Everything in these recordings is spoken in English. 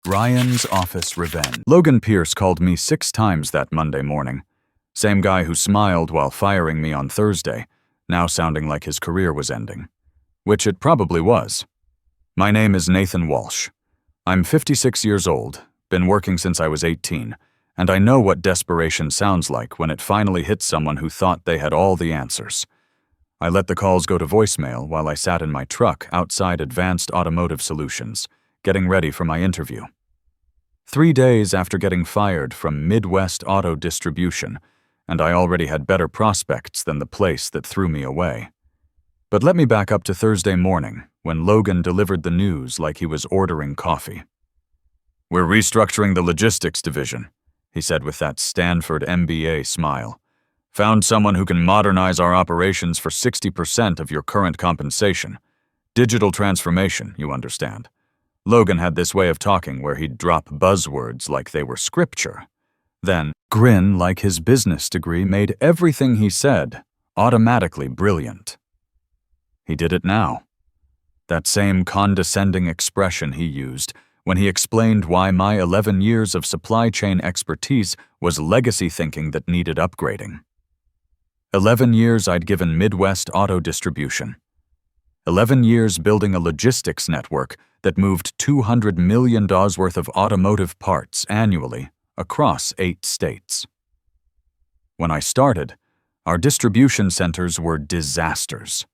Ryan's office revenge. Logan Pierce called me 6 times that Monday morning. Same guy who smiled while firing me on Thursday, now sounding like his career was ending. Which it probably was. My name is Nathan Walsh. I'm 56 years old, been working since I was 18, and I know what desperation sounds like when it finally hits someone who thought they had all the answers. I let the calls go to voicemail while I sat in my truck outside Advanced Automotive Solutions, getting ready for my interview. 3 days after getting fired from Midwest Auto Distribution, and I already had better prospects than the place that threw me away. But let me back up to Thursday morning, when Logan delivered the news like he was ordering coffee. "We're restructuring the logistics division," he said with that Stanford MBA smile. "Found someone who can modernize our operations for 60% of your current compensation. Digital transformation, you understand." Logan had this way of talking where he'd drop buzzwords like they were scripture. Then, grin like his business degree made everything he said automatically brilliant. He did it now. That same condescending expression he used when he explained why my 11 years of supply chain expertise was legacy thinking that needed upgrading. 11 years I'd given Midwest Auto Distribution. 11 years building a logistics network that moved $200 million worth of automotive parts annually across 8 states. When I started, our distribution centers were disasters.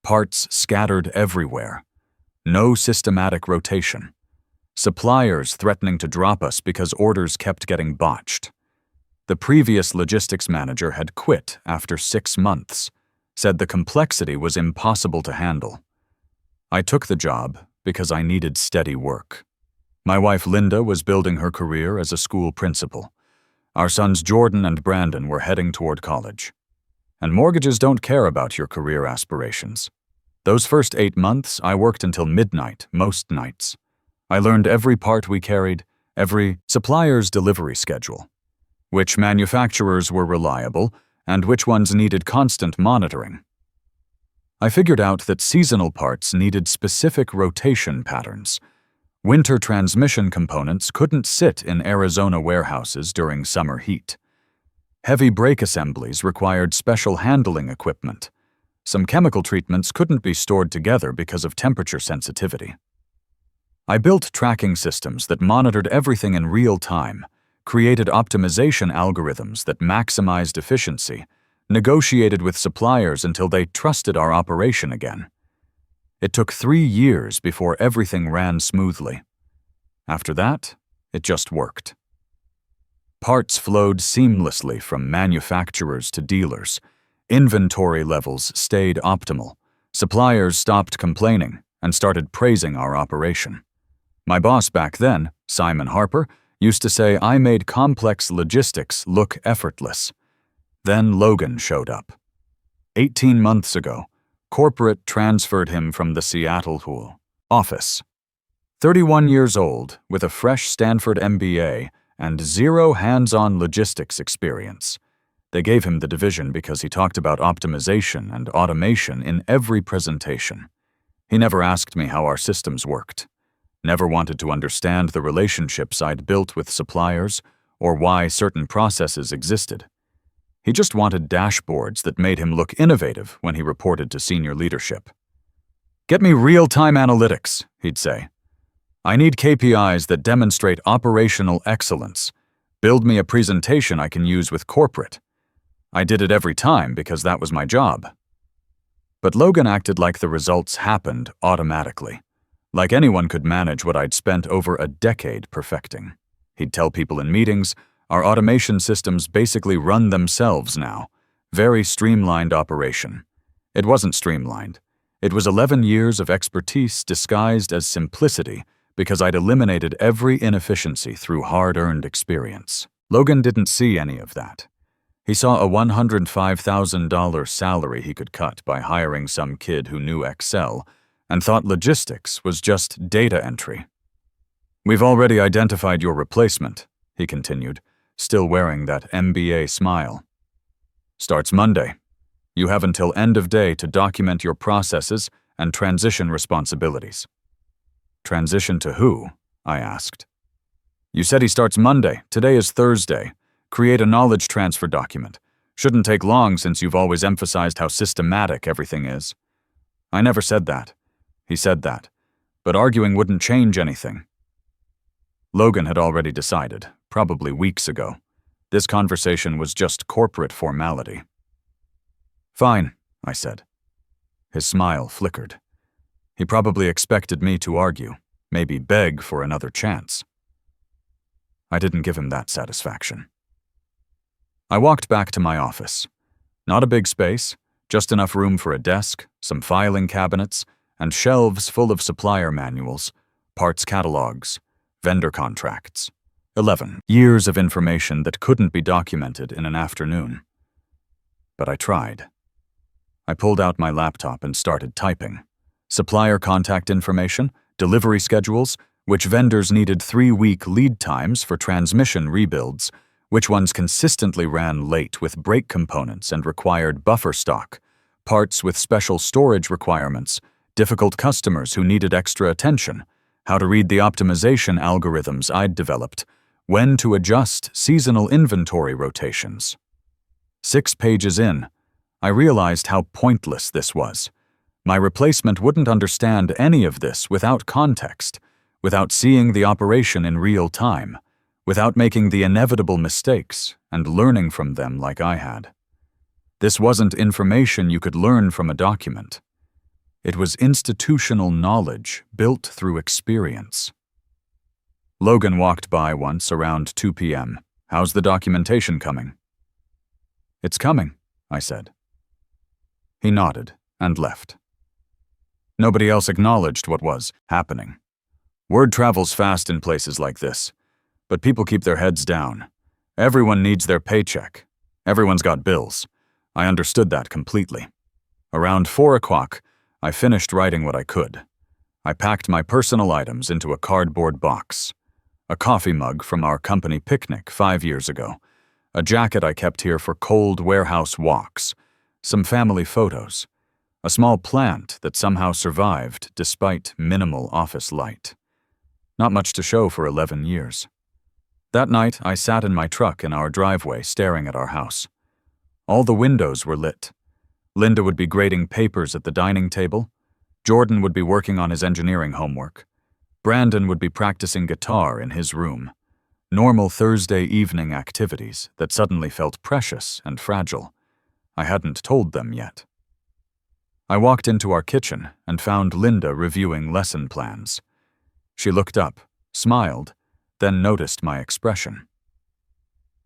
Parts scattered everywhere. No systematic rotation. Suppliers threatening to drop us because orders kept getting botched. The previous logistics manager had quit after 6 months, said the complexity was impossible to handle. I took the job because I needed steady work. My wife Linda was building her career as a school principal. Our sons Jordan and Brandon were heading toward college. And mortgages don't care about your career aspirations. Those first 8 months, I worked until midnight, most nights. I learned every part we carried, every supplier's delivery schedule, which manufacturers were reliable, and which ones needed constant monitoring. I figured out that seasonal parts needed specific rotation patterns. Winter transmission components couldn't sit in Arizona warehouses during summer heat. Heavy brake assemblies required special handling equipment. Some chemical treatments couldn't be stored together because of temperature sensitivity. I built tracking systems that monitored everything in real time, created optimization algorithms that maximized efficiency, negotiated with suppliers until they trusted our operation again. It took 3 years before everything ran smoothly. After that, it just worked. Parts flowed seamlessly from manufacturers to dealers. Inventory levels stayed optimal. Suppliers stopped complaining and started praising our operation. My boss back then, Simon Harper, used to say I made complex logistics look effortless. Then Logan showed up. 18 months ago, corporate transferred him from the Seattle office. 31 years old, with a fresh Stanford MBA and 0 hands-on logistics experience. They gave him the division because he talked about optimization and automation in every presentation. He never asked me how our systems worked. Never wanted to understand the relationships I'd built with suppliers or why certain processes existed. He just wanted dashboards that made him look innovative when he reported to senior leadership. "Get me real-time analytics," he'd say. "I need KPIs that demonstrate operational excellence. Build me a presentation I can use with corporate." I did it every time because that was my job. But Logan acted like the results happened automatically, like anyone could manage what I'd spent over a decade perfecting. He'd tell people in meetings, "Our automation systems basically run themselves now. Very streamlined operation." It wasn't streamlined. It was 11 years of expertise disguised as simplicity because I'd eliminated every inefficiency through hard-earned experience. Logan didn't see any of that. He saw a $105,000 salary he could cut by hiring some kid who knew Excel and thought logistics was just data entry. "We've already identified your replacement," he continued, still wearing that MBA smile. "Starts Monday. You have until end of day to document your processes and transition responsibilities." "Transition to who?" I asked. You said he starts Monday. Today is Thursday. Create a knowledge transfer document. Shouldn't take long since you've always emphasized how systematic everything is. I never said that. He said that. But arguing wouldn't change anything. Logan had already decided, probably weeks ago. This conversation was just corporate formality. Fine, I said. His smile flickered. He probably expected me to argue, maybe beg for another chance. I didn't give him that satisfaction. I walked back to my office. Not a big space, just enough room for a desk, some filing cabinets, and shelves full of supplier manuals, parts catalogs, vendor contracts. 11 years of information that couldn't be documented in an afternoon. But I tried. I pulled out my laptop and started typing. Supplier contact information, delivery schedules, which vendors needed 3-week lead times for transmission rebuilds, which ones consistently ran late with brake components and required buffer stock, parts with special storage requirements, difficult customers who needed extra attention, how to read the optimization algorithms I'd developed, when to adjust seasonal inventory rotations. 6 pages in, I realized how pointless this was. My replacement wouldn't understand any of this without context, without seeing the operation in real time, without making the inevitable mistakes and learning from them like I had. This wasn't information you could learn from a document. It was institutional knowledge built through experience. Logan walked by once around 2 p.m. How's the documentation coming? It's coming, I said. He nodded and left. Nobody else acknowledged what was happening. Word travels fast in places like this, but people keep their heads down. Everyone needs their paycheck. Everyone's got bills. I understood that completely. Around 4 o'clock, I finished writing what I could. I packed my personal items into a cardboard box. A coffee mug from our company picnic 5 years ago, a jacket I kept here for cold warehouse walks, some family photos, a small plant that somehow survived despite minimal office light. Not much to show for 11 years. That night, I sat in my truck in our driveway staring at our house. All the windows were lit. Linda would be grading papers at the dining table. Jordan would be working on his engineering homework. Brandon would be practicing guitar in his room. Normal Thursday evening activities that suddenly felt precious and fragile. I hadn't told them yet. I walked into our kitchen and found Linda reviewing lesson plans. She looked up, smiled, then noticed my expression.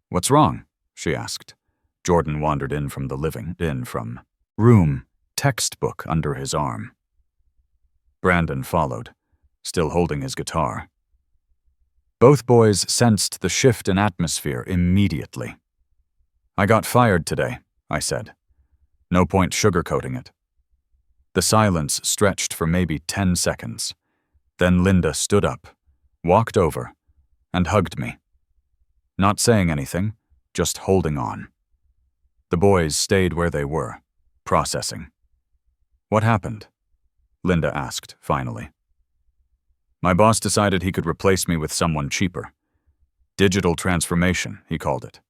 "What's wrong?" she asked. Jordan wandered in from the room, textbook under his arm. Brandon followed, still holding his guitar. Both boys sensed the shift in atmosphere immediately. "I got fired today," I said. No point sugarcoating it. The silence stretched for maybe 10 seconds. Then Linda stood up, walked over, and hugged me. Not saying anything, just holding on. The boys stayed where they were, processing. "What happened?" Linda asked, finally. "My boss decided he could replace me with someone cheaper. Digital transformation, he called it."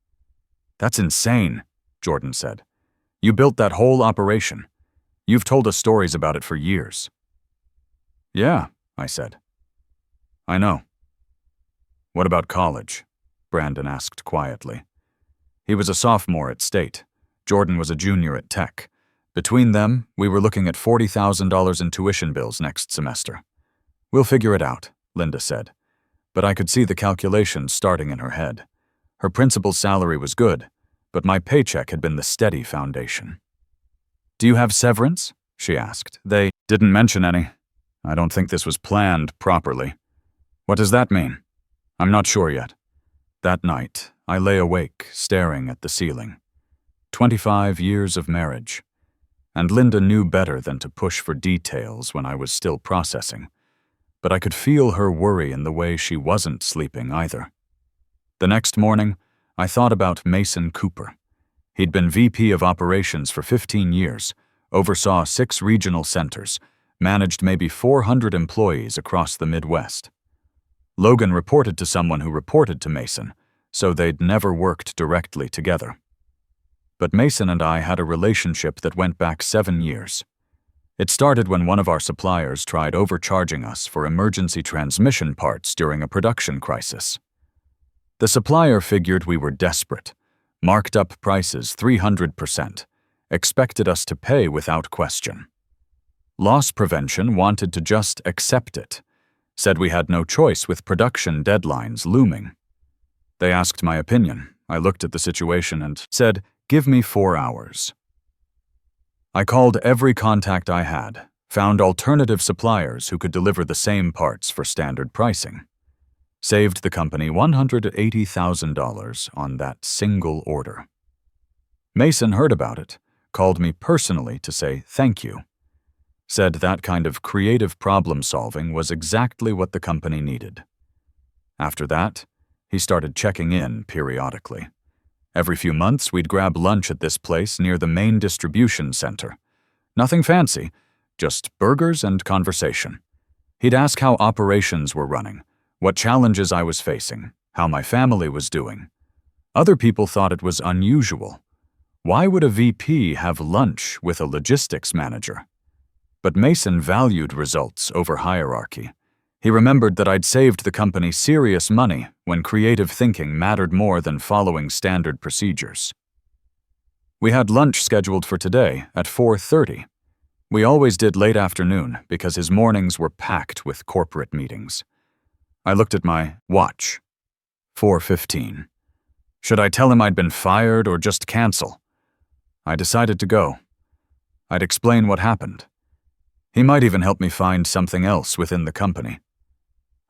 "That's insane," Jordan said. "You built that whole operation. You've told us stories about it for years." "Yeah," I said. "I know." "What about college?" Brandon asked quietly. He was a sophomore at State. Jordan was a junior at Tech. Between them, we were looking at $40,000 in tuition bills next semester. "We'll figure it out," Linda said. But I could see the calculations starting in her head. Her principal's salary was good, but my paycheck had been the steady foundation. "Do you have severance?" she asked. "They didn't mention any. I don't think this was planned properly." "What does that mean?" "I'm not sure yet." That night, I lay awake, staring at the ceiling. 25 years of marriage. And Linda knew better than to push for details when I was still processing. But I could feel her worry in the way she wasn't sleeping either. The next morning, I thought about Mason Cooper. He'd been VP of Operations for 15 years, oversaw 6 regional centers, managed maybe 400 employees across the Midwest. Logan reported to someone who reported to Mason, so they'd never worked directly together. But Mason and I had a relationship that went back 7 years. It started when one of our suppliers tried overcharging us for emergency transmission parts during a production crisis. The supplier figured we were desperate, marked up prices 300%, expected us to pay without question. Loss prevention wanted to just accept it, said we had no choice with production deadlines looming. They asked my opinion. I looked at the situation and said, "Give me 4 hours." I called every contact I had, found alternative suppliers who could deliver the same parts for standard pricing. Saved the company $180,000 on that single order. Mason heard about it, called me personally to say thank you. Said that kind of creative problem-solving was exactly what the company needed. After that, he started checking in periodically. Every few months, we'd grab lunch at this place near the main distribution center. Nothing fancy, just burgers and conversation. He'd ask how operations were running, what challenges I was facing, how my family was doing. Other people thought it was unusual. Why would a VP have lunch with a logistics manager? But Mason valued results over hierarchy. He remembered that I'd saved the company serious money when creative thinking mattered more than following standard procedures. We had lunch scheduled for today at 4:30. We always did late afternoon because his mornings were packed with corporate meetings. I looked at my watch. 4:15. Should I tell him I'd been fired or just cancel? I decided to go. I'd explain what happened. He might even help me find something else within the company.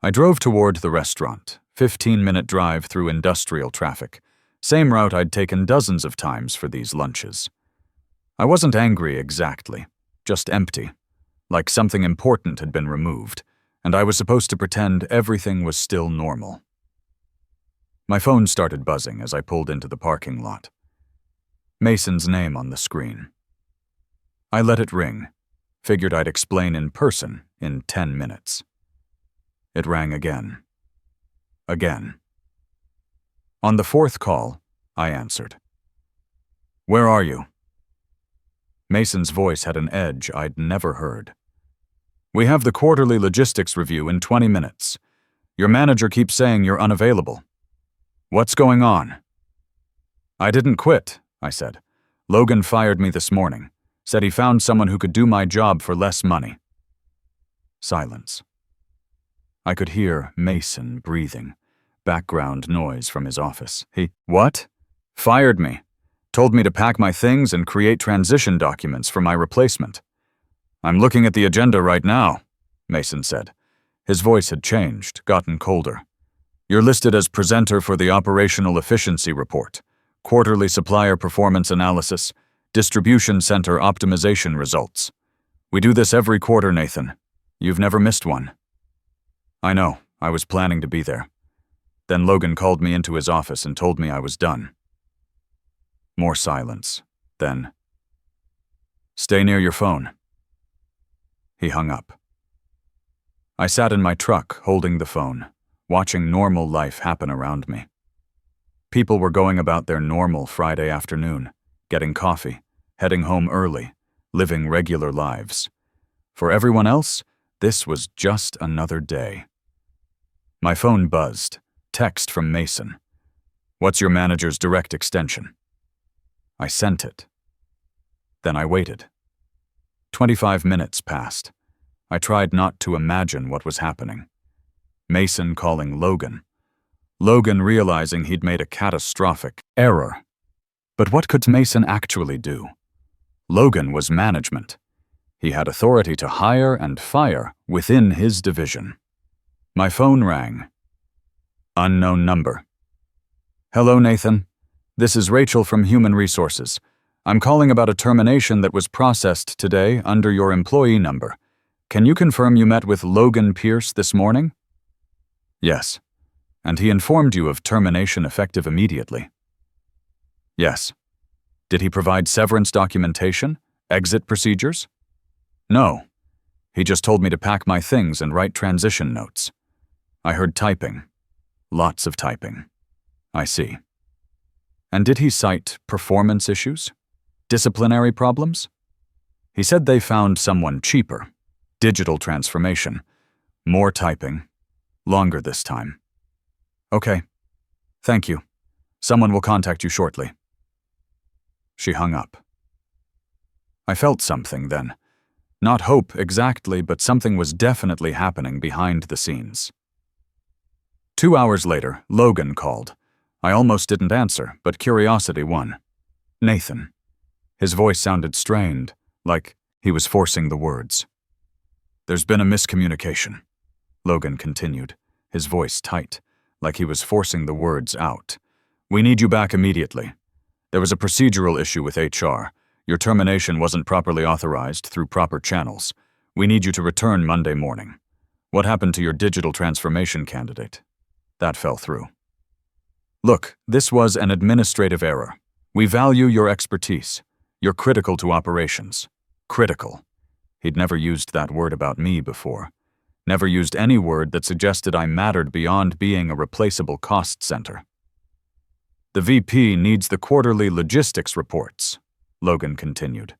I drove toward the restaurant, 15-minute drive through industrial traffic, same route I'd taken dozens of times for these lunches. I wasn't angry exactly, just empty, like something important had been removed, and I was supposed to pretend everything was still normal. My phone started buzzing as I pulled into the parking lot. Mason's name on the screen. I let it ring, figured I'd explain in person in 10 minutes. It rang again. Again. On the 4th call, I answered. "Where are you?" Mason's voice had an edge I'd never heard. "We have the quarterly logistics review in 20 minutes. Your manager keeps saying you're unavailable. What's going on?" "I didn't quit," I said. "Logan fired me this morning. Said he found someone who could do my job for less money." Silence. I could hear Mason breathing, background noise from his office. What? Fired me. Told me to pack my things and create transition documents for my replacement. "I'm looking at the agenda right now," Mason said. His voice had changed, gotten colder. "You're listed as presenter for the Operational Efficiency Report, Quarterly Supplier Performance Analysis, Distribution Center Optimization Results. We do this every quarter, Nathan. You've never missed one." I know, I was planning to be there. Then Logan called me into his office and told me I was done. More silence. Then, "Stay near your phone." He hung up. I sat in my truck holding the phone, watching normal life happen around me. People were going about their normal Friday afternoon, getting coffee, heading home early, living regular lives. For everyone else, this was just another day. My phone buzzed. Text from Mason. "What's your manager's direct extension?" I sent it. Then I waited. 25 minutes passed. I tried not to imagine what was happening. Mason calling Logan. Logan realizing he'd made a catastrophic error. But what could Mason actually do? Logan was management. He had authority to hire and fire within his division. My phone rang. Unknown number. "Hello, Nathan. This is Rachel from Human Resources. I'm calling about a termination that was processed today under your employee number. Can you confirm you met with Logan Pierce this morning?" "Yes. And he informed you of termination effective immediately?" "Yes. Did he provide severance documentation? Exit procedures?" "No. He just told me to pack my things and write transition notes." I heard typing. Lots of typing. I see. And did he cite performance issues? Disciplinary problems? He said they found someone cheaper. Digital transformation. More typing. Longer this time. Okay. Thank you. Someone will contact you shortly. She hung up. I felt something then. Not hope exactly, but something was definitely happening behind the scenes. 2 hours later, Logan called. I almost didn't answer, but curiosity won. Nathan. His voice sounded strained, like he was forcing the words. There's been a miscommunication, Logan continued, his voice tight, like he was forcing the words out. We need you back immediately. There was a procedural issue with HR. Your termination wasn't properly authorized through proper channels. We need you to return Monday morning. What happened to your digital transformation candidate? That fell through. Look, this was an administrative error. We value your expertise. You're critical to operations. Critical. He'd never used that word about me before. Never used any word that suggested I mattered beyond being a replaceable cost center. The VP needs the quarterly logistics reports, Logan continued.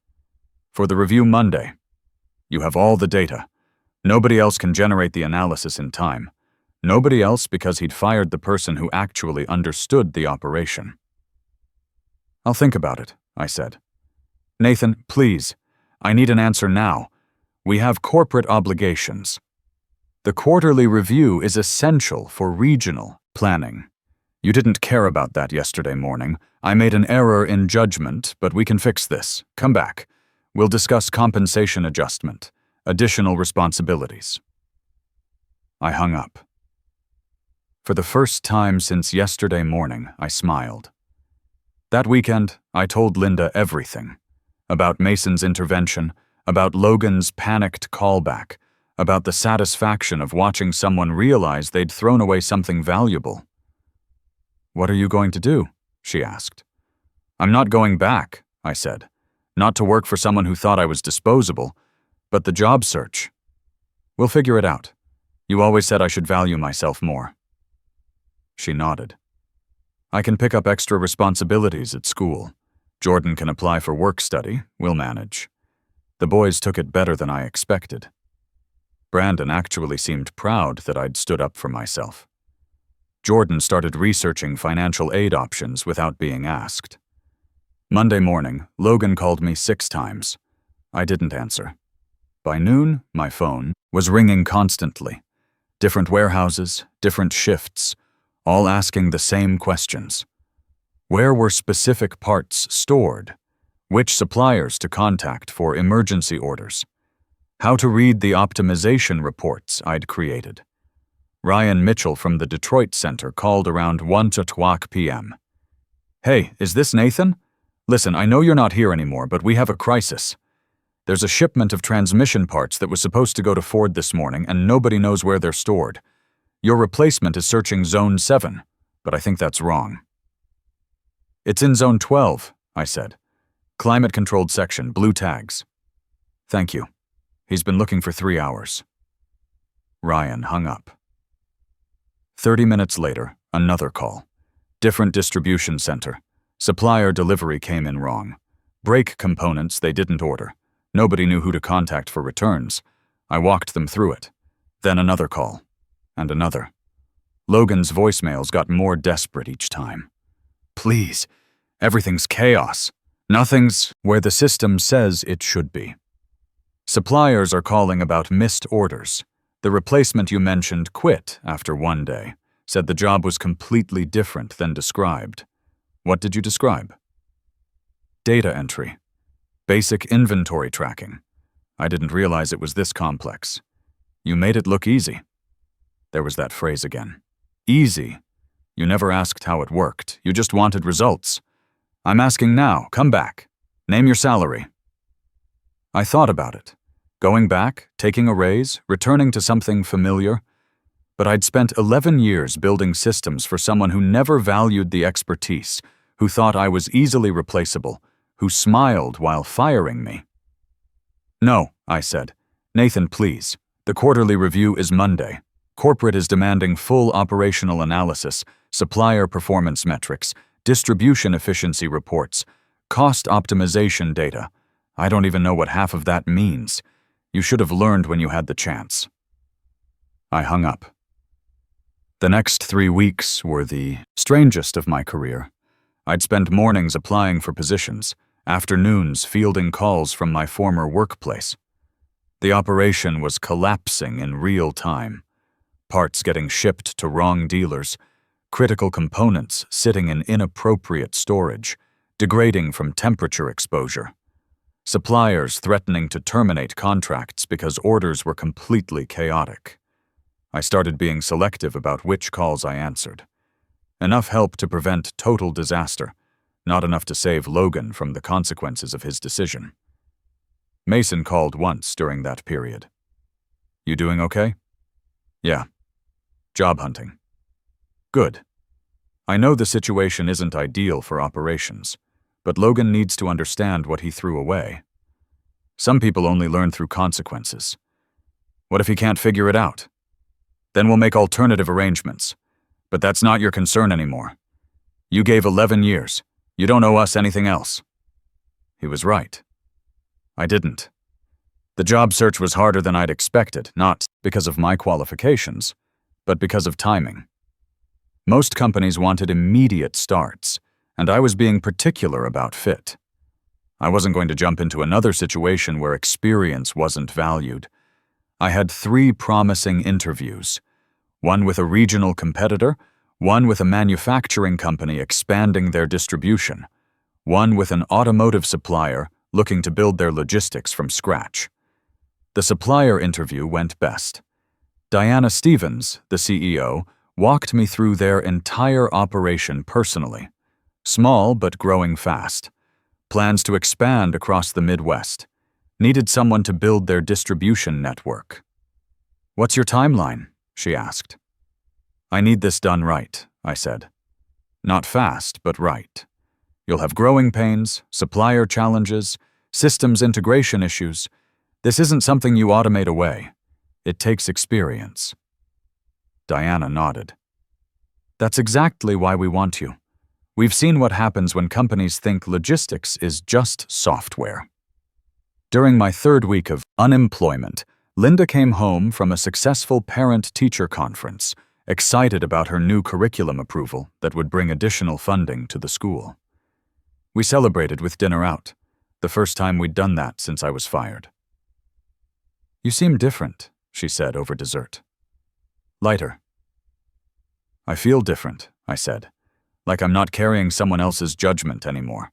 For the review Monday. You have all the data. Nobody else can generate the analysis in time. Nobody else because he'd fired the person who actually understood the operation. I'll think about it, I said. Nathan, please. I need an answer now. We have corporate obligations. The quarterly review is essential for regional planning. You didn't care about that yesterday morning. I made an error in judgment, but we can fix this. Come back. We'll discuss compensation adjustment, additional responsibilities. I hung up. For the first time since yesterday morning, I smiled. That weekend, I told Linda everything. About Mason's intervention, about Logan's panicked callback, about the satisfaction of watching someone realize they'd thrown away something valuable. What are you going to do? She asked. I'm not going back, I said. Not to work for someone who thought I was disposable, but the job search. We'll figure it out. You always said I should value myself more. She nodded. I can pick up extra responsibilities at school. Jordan can apply for work study. We'll manage. The boys took it better than I expected. Brandon actually seemed proud that I'd stood up for myself. Jordan started researching financial aid options without being asked. Monday morning, Logan called me 6 times. I didn't answer. By noon, my phone was ringing constantly. Different warehouses, different shifts, all asking the same questions. Where were specific parts stored? Which suppliers to contact for emergency orders? How to read the optimization reports I'd created. Ryan Mitchell from the Detroit Center called around 1:00 p.m. Hey, is this Nathan? Listen, I know you're not here anymore, but we have a crisis. There's a shipment of transmission parts that was supposed to go to Ford this morning, and nobody knows where they're stored. Your replacement is searching Zone 7, but I think that's wrong. It's in Zone 12, I said. Climate-controlled section, blue tags. Thank you. He's been looking for 3 hours. Ryan hung up. 30 minutes later, another call. Different distribution center. Supplier delivery came in wrong. Brake components they didn't order. Nobody knew who to contact for returns. I walked them through it. Then another call. And another. Logan's voicemails got more desperate each time. Please, everything's chaos. Nothing's where the system says it should be. Suppliers are calling about missed orders. The replacement you mentioned quit after 1 day, said the job was completely different than described. What did you describe? Data entry. Basic inventory tracking. I didn't realize it was this complex. You made it look easy. There was that phrase again. Easy. You never asked how it worked. You just wanted results. I'm asking now. Come back. Name your salary. I thought about it. Going back, taking a raise, returning to something familiar. But I'd spent 11 years building systems for someone who never valued the expertise, who thought I was easily replaceable, who smiled while firing me. No, I said. Nathan, please. The quarterly review is Monday. Corporate is demanding full operational analysis, supplier performance metrics, distribution efficiency reports, cost optimization data. I don't even know what half of that means. You should have learned when you had the chance. I hung up. The next 3 weeks were the strangest of my career. I'd spend mornings applying for positions, afternoons fielding calls from my former workplace. The operation was collapsing in real time. Parts getting shipped to wrong dealers, critical components sitting in inappropriate storage, degrading from temperature exposure. Suppliers threatening to terminate contracts because orders were completely chaotic. I started being selective about which calls I answered. Enough help to prevent total disaster, not enough to save Logan from the consequences of his decision. Mason called once during that period. "You doing okay?" "Yeah. Job hunting." "Good. I know the situation isn't ideal for operations, but Logan needs to understand what he threw away. Some people only learn through consequences. What if he can't figure it out? Then we'll make alternative arrangements. But that's not your concern anymore. You gave 11 years. You don't owe us anything else." He was right. I didn't. The job search was harder than I'd expected, not because of my qualifications, but because of timing. Most companies wanted immediate starts, and I was being particular about fit. I wasn't going to jump into another situation where experience wasn't valued. I had 3 promising interviews, one with a regional competitor, one with a manufacturing company expanding their distribution, one with an automotive supplier looking to build their logistics from scratch. The supplier interview went best. Diana Stevens, the CEO, walked me through their entire operation personally. Small but growing fast. Plans to expand across the Midwest. Needed someone to build their distribution network. "What's your timeline?" she asked. "I need this done right," I said. "Not fast, but right. You'll have growing pains, supplier challenges, systems integration issues. This isn't something you automate away. It takes experience." Diana nodded. "That's exactly why we want you. We've seen what happens when companies think logistics is just software." During my 3rd week of unemployment, Linda came home from a successful parent-teacher conference, excited about her new curriculum approval that would bring additional funding to the school. We celebrated with dinner out, the first time we'd done that since I was fired. "You seem different," she said over dessert. "Lighter." "I feel different," I said, like I'm not carrying someone else's judgment anymore.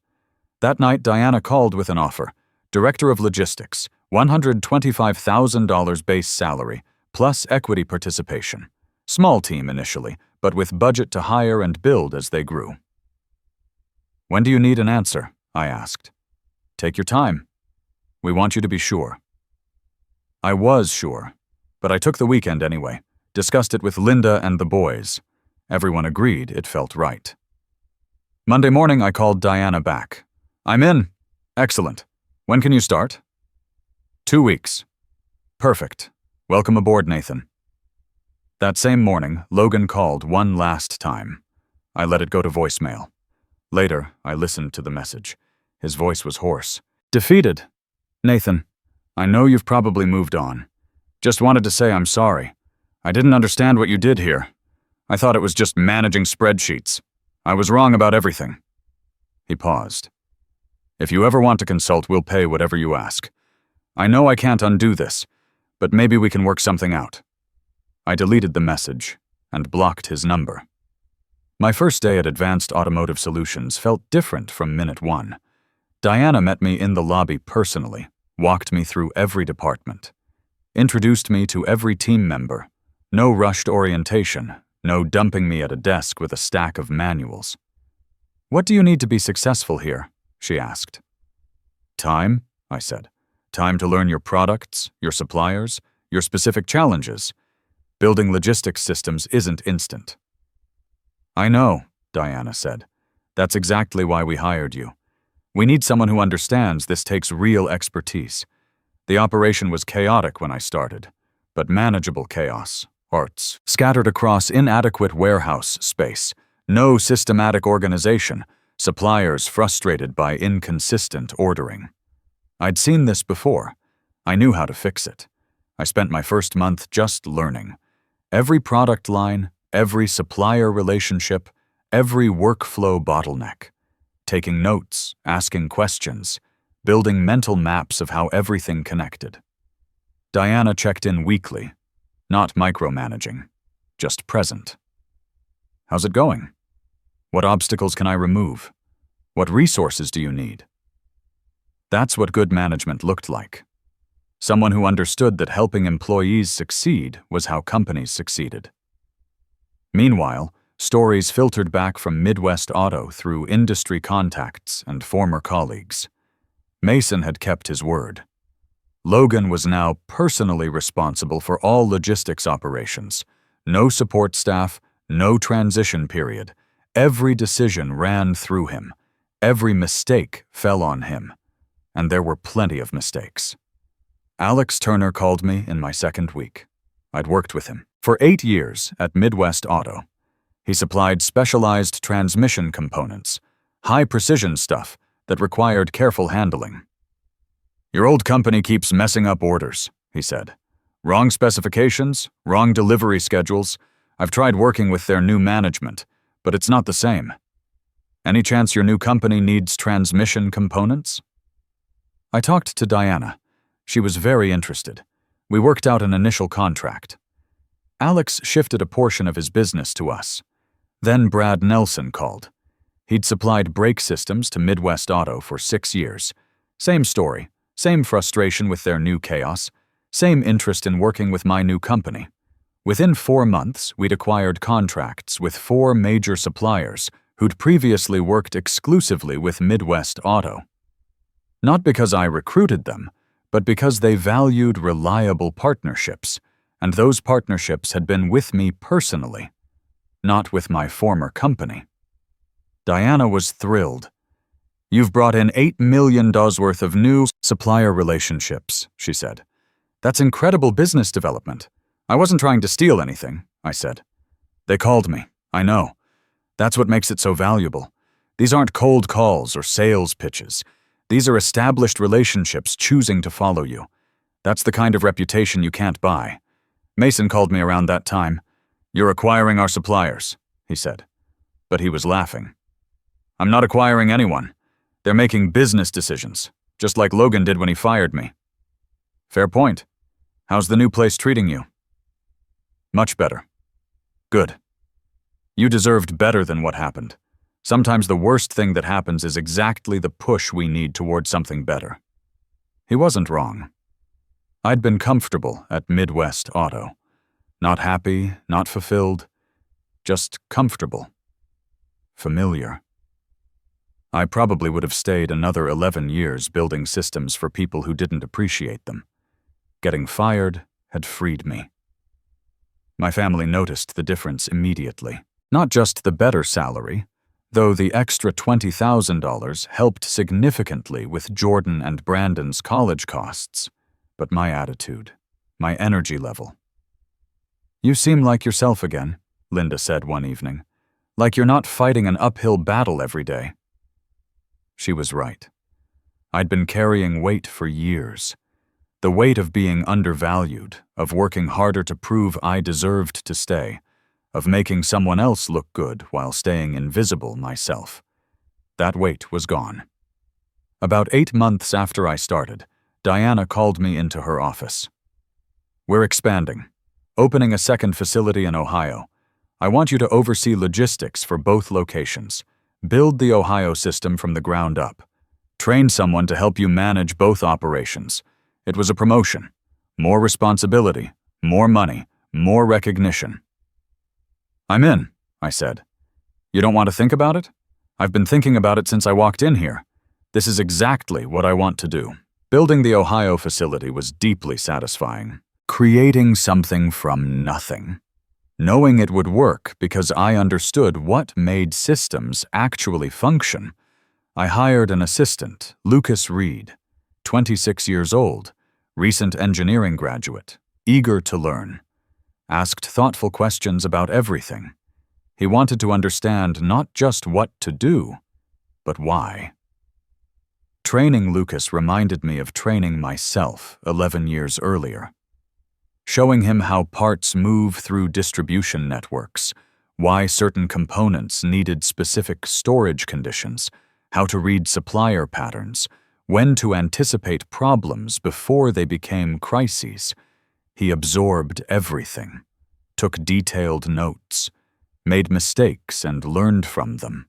That night, Diana called with an offer. Director of Logistics, $125,000 base salary, plus equity participation. Small team initially, but with budget to hire and build as they grew. "When do you need an answer?" I asked. "Take your time. We want you to be sure." I was sure, but I took the weekend anyway, discussed it with Linda and the boys. Everyone agreed it felt right. Monday morning, I called Diana back. "I'm in." "Excellent. When can you start?" 2 weeks. "Perfect. Welcome aboard, Nathan." That same morning, Logan called one last time. I let it go to voicemail. Later, I listened to the message. His voice was hoarse. "Defeated. Nathan, I know you've probably moved on. Just wanted to say I'm sorry. I didn't understand what you did here. I thought it was just managing spreadsheets. I was wrong about everything." He paused. "If you ever want to consult, we'll pay whatever you ask. I know I can't undo this, but maybe we can work something out." I deleted the message and blocked his number. My first day at Advanced Automotive Solutions felt different from minute 1. Diana met me in the lobby personally, walked me through every department, introduced me to every team member. No rushed orientation, no dumping me at a desk with a stack of manuals. "What do you need to be successful here?" she asked. "Time," I said. "Time to learn your products, your suppliers, your specific challenges. Building logistics systems isn't instant." "I know," Diana said. "That's exactly why we hired you. We need someone who understands this takes real expertise. The operation was chaotic when I started, but manageable chaos, parts scattered across inadequate warehouse space, no systematic organization, suppliers frustrated by inconsistent ordering. I'd seen this before. I knew how to fix it. I spent my first month just learning. Every product line, every supplier relationship, every workflow bottleneck. Taking notes, asking questions, building mental maps of how everything connected. Diana checked in weekly, not micromanaging, just present. How's it going? What obstacles can I remove? What resources do you need? That's what good management looked like. Someone who understood that helping employees succeed was how companies succeeded. Meanwhile, stories filtered back from Midwest Auto through industry contacts and former colleagues. Mason had kept his word. Logan was now personally responsible for all logistics operations. No support staff, no transition period. Every decision ran through him. Every mistake fell on him. And there were plenty of mistakes. Alex Turner called me in my second week. I'd worked with him for 8 years at Midwest Auto. He supplied specialized transmission components, high-precision stuff that required careful handling. "Your old company keeps messing up orders," he said. "Wrong specifications, wrong delivery schedules. I've tried working with their new management, but it's not the same. Any chance your new company needs transmission components?" I talked to Diana. She was very interested. We worked out an initial contract. Alex shifted a portion of his business to us. Then Brad Nelson called. He'd supplied brake systems to Midwest Auto for 6 years. Same story, same frustration with their new chaos, same interest in working with my new company. Within 4 months, we'd acquired contracts with 4 major suppliers who'd previously worked exclusively with Midwest Auto. Not because I recruited them, but because they valued reliable partnerships, and those partnerships had been with me personally, not with my former company. Diana was thrilled. "You've brought in $8 million worth of new supplier relationships," she said. "That's incredible business development. I wasn't trying to steal anything," I said. "They called me, I know. That's what makes it so valuable. These aren't cold calls or sales pitches. These are established relationships choosing to follow you. That's the kind of reputation you can't buy." Mason called me around that time. "You're acquiring our suppliers," he said. But he was laughing. "I'm not acquiring anyone. They're making business decisions, just like Logan did when he fired me." "Fair point. How's the new place treating you?" "Much better." "Good. You deserved better than what happened. Sometimes the worst thing that happens is exactly the push we need toward something better." He wasn't wrong. I'd been comfortable at Midwest Auto. Not happy, not fulfilled, just comfortable. Familiar. I probably would have stayed another 11 years building systems for people who didn't appreciate them. Getting fired had freed me. My family noticed the difference immediately. Not just the better salary, though the extra $20,000 helped significantly with Jordan and Brandon's college costs, but my attitude, my energy level. "You seem like yourself again," Linda said one evening. "Like you're not fighting an uphill battle every day." She was right. I'd been carrying weight for years. The weight of being undervalued, of working harder to prove I deserved to stay, of making someone else look good while staying invisible myself. That weight was gone. About 8 months after I started, Diana called me into her office. "We're expanding, opening a second facility in Ohio. I want you to oversee logistics for both locations. Build the Ohio system from the ground up. Train someone to help you manage both operations." It was a promotion. More responsibility, more money, more recognition. "I'm in," I said. "You don't want to think about it? I've been thinking about it since I walked in here. This is exactly what I want to do." Building the Ohio facility was deeply satisfying. Creating something from nothing. Knowing it would work because I understood what made systems actually function. I hired an assistant, Lucas Reed, 26 years old, recent engineering graduate, eager to learn. asked thoughtful questions about everything. He wanted to understand not just what to do, but why. Training Lucas reminded me of training myself 11 years earlier. Showing him how parts move through distribution networks, why certain components needed specific storage conditions, how to read supplier patterns, when to anticipate problems before they became crises. He absorbed everything, took detailed notes, made mistakes and learned from them.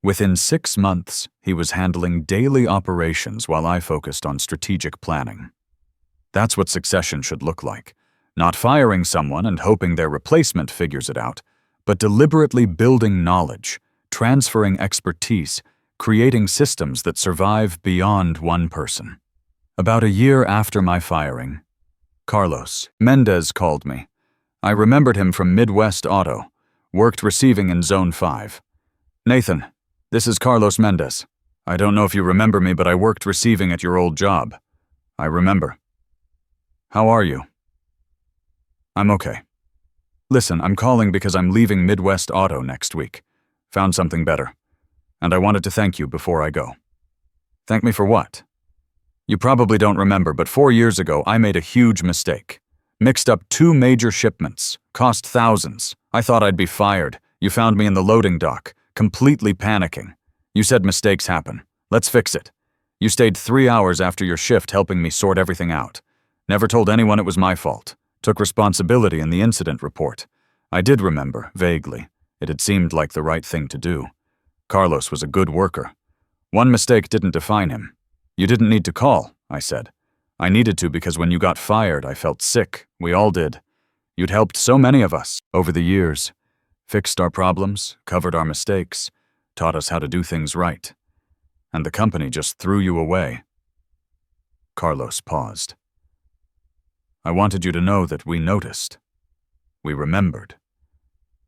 Within 6 months, he was handling daily operations while I focused on strategic planning. That's what succession should look like. Not firing someone and hoping their replacement figures it out, but deliberately building knowledge, transferring expertise, creating systems that survive beyond one person. About a year after my firing, Carlos Mendez called me. I remembered him from Midwest Auto, worked receiving in Zone 5. "Nathan, this is Carlos Mendez. I don't know if you remember me, but I worked receiving at your old job." "I remember." "How are you?" "I'm okay. Listen, I'm calling because I'm leaving Midwest Auto next week. Found something better. And I wanted to thank you before I go." "Thank me for what?" "You probably don't remember, but 4 years ago I made a huge mistake. Mixed up 2 major shipments, cost thousands. I thought I'd be fired. You found me in the loading dock, completely panicking. You said mistakes happen. Let's fix it. You stayed 3 hours after your shift helping me sort everything out. Never told anyone it was my fault. Took responsibility in the incident report. I did remember, vaguely. It had seemed like the right thing to do. Carlos was a good worker. One mistake didn't define him. You didn't need to call, I said. I needed to because when you got fired, I felt sick. We all did. You'd helped so many of us over the years. Fixed our problems, covered our mistakes, taught us how to do things right. And the company just threw you away. Carlos paused. I wanted you to know that we noticed. We remembered.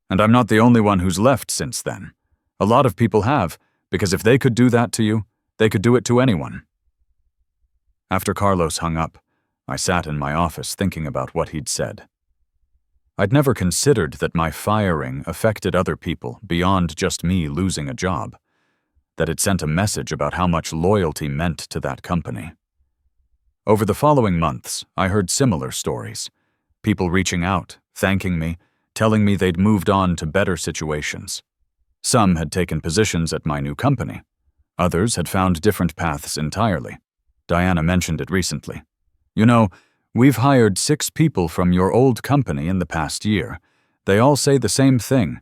And I'm not the only one who's left since then. A lot of people have, because if they could do that to you, they could do it to anyone. After Carlos hung up, I sat in my office thinking about what he'd said. I'd never considered that my firing affected other people beyond just me losing a job, that it sent a message about how much loyalty meant to that company. Over the following months, I heard similar stories. People reaching out, thanking me, telling me they'd moved on to better situations. Some had taken positions at my new company. Others had found different paths entirely. Diana mentioned it recently. You know, we've hired 6 people from your old company in the past year. They all say the same thing,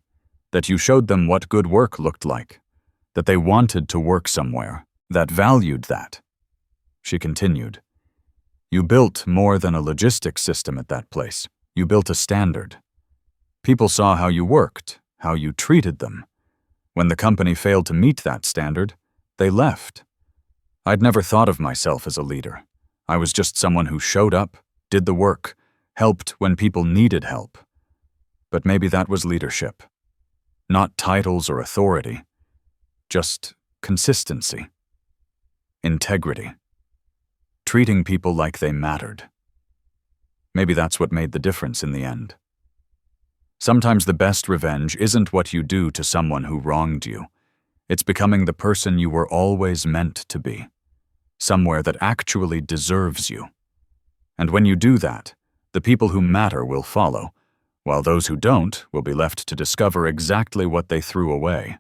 that you showed them what good work looked like, that they wanted to work somewhere, that valued that. She continued. You built more than a logistics system at that place. You built a standard. People saw how you worked, how you treated them. When the company failed to meet that standard, they left. I'd never thought of myself as a leader. I was just someone who showed up, did the work, helped when people needed help. But maybe that was leadership. Not titles or authority, just consistency, integrity, treating people like they mattered. Maybe that's what made the difference in the end. Sometimes the best revenge isn't what you do to someone who wronged you. It's becoming the person you were always meant to be, somewhere that actually deserves you. And when you do that, the people who matter will follow, while those who don't will be left to discover exactly what they threw away.